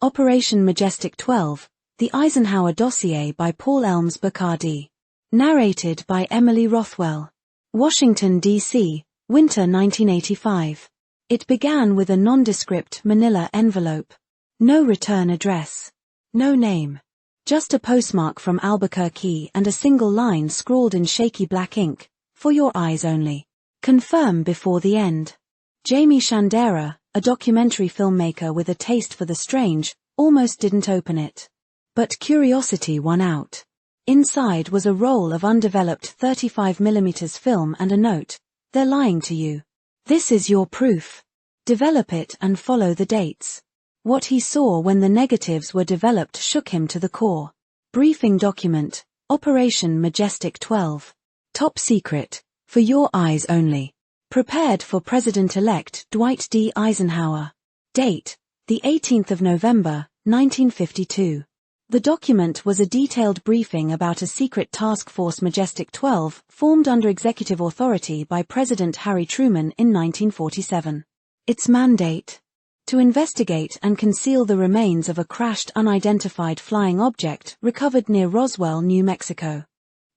Operation Majestic 12, The Eisenhower Dossier by Paul Elms Bacardi. Narrated by Emily Rothwell. Washington, D.C., winter 1985. It began with a nondescript manila envelope. No return address. No name. Just a postmark from Albuquerque and a single line scrawled in shaky black ink, "For your eyes only. Confirm before the end." Jamie Shandera, a documentary filmmaker with a taste for the strange, almost didn't open it. But curiosity won out. Inside was a roll of undeveloped 35mm film and a note, "They're lying to you. This is your proof. Develop it and follow the dates." What he saw when the negatives were developed shook him to the core. Briefing document, Operation Majestic 12. Top secret, for your eyes only. Prepared for President-elect Dwight D. Eisenhower. Date, the 18th of November, 1952. The document was a detailed briefing about a secret task force Majestic 12 formed under executive authority by President Harry Truman in 1947. Its mandate? To investigate and conceal the remains of a crashed unidentified flying object recovered near Roswell, New Mexico.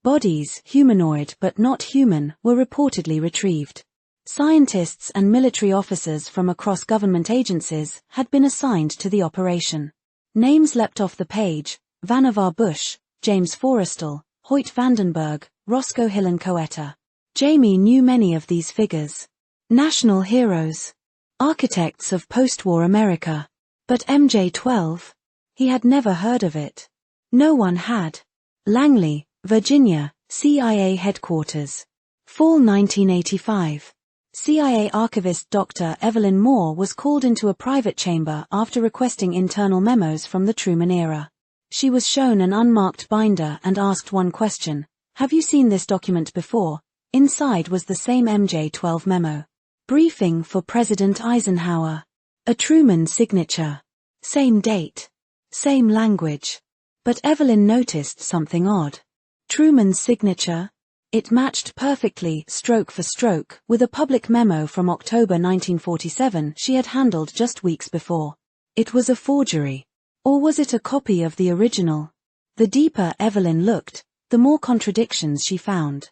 Bodies, humanoid but not human, were reportedly retrieved. Scientists and military officers from across government agencies had been assigned to the operation. Names leapt off the page: Vannevar Bush, James Forrestal, Hoyt Vandenberg, Roscoe Hillenkoetter. Jamie knew many of these figures. National heroes. Architects of post-war America. But MJ-12? He had never heard of it. No one had. Langley, Virginia, CIA headquarters. Fall 1985. CIA archivist Dr. Evelyn Moore was called into a private chamber after requesting internal memos from the Truman era. She was shown an unmarked binder and asked one question: "Have you seen this document before?" Inside was the same MJ-12 memo. Briefing for President Eisenhower. A Truman signature. Same date. Same language. But Evelyn noticed something odd. Truman's signature? It matched perfectly, stroke for stroke, with a public memo from October 1947 she had handled just weeks before. It was a forgery. Or was it a copy of the original? The deeper Evelyn looked, the more contradictions she found.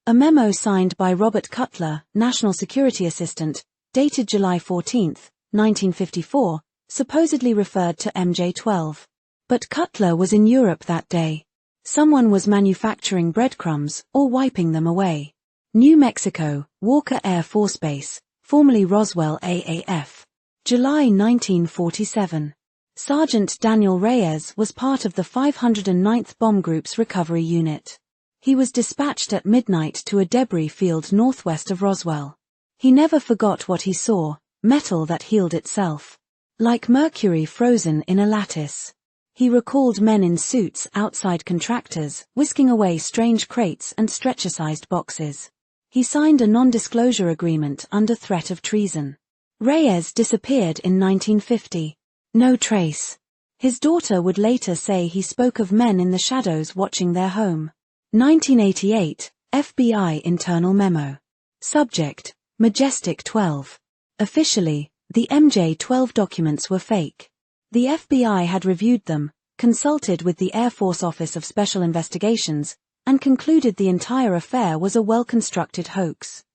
A memo signed by Robert Cutler, National Security Assistant, dated July 14, 1954, supposedly referred to MJ-12. But Cutler was in Europe that day. Someone was manufacturing breadcrumbs or wiping them away. New Mexico, Walker Air Force Base, formerly Roswell AAF. July 1947. Sergeant Daniel Reyes was part of the 509th Bomb Group's recovery unit. He was dispatched at midnight to a debris field northwest of Roswell. He never forgot what he saw: metal that healed itself. Like mercury frozen in a lattice. He recalled men in suits outside contractors, whisking away strange crates and stretcher-sized boxes. He signed a non-disclosure agreement under threat of treason. Reyes disappeared in 1950. No trace. His daughter would later say he spoke of men in the shadows watching their home. 1988, FBI internal memo. Subject, Majestic 12. Officially, the MJ-12 documents were fake. The FBI had reviewed them, consulted with the Air Force Office of Special Investigations, and concluded the entire affair was a well-constructed hoax.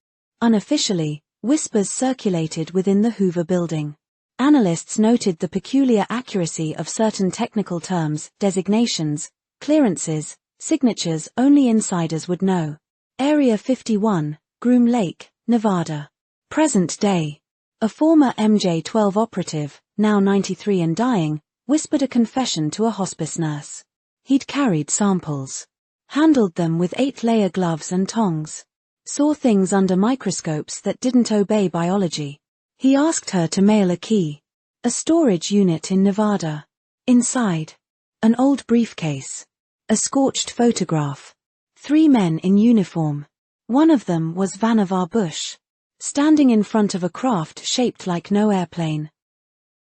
Unofficially, whispers circulated within the Hoover building. Analysts noted the peculiar accuracy of certain technical terms, designations, clearances, signatures only insiders would know. Area 51, Groom Lake, Nevada. Present day. A former MJ-12 operative, now 93 and dying, whispered a confession to a hospice nurse. He'd carried samples. Handled them with 8-layer gloves and tongs. Saw things under microscopes that didn't obey biology. He asked her to mail a key. A storage unit in Nevada. Inside. An old briefcase. A scorched photograph. 3 men in uniform. One of them was Vannevar Bush. Standing in front of a craft shaped like no airplane.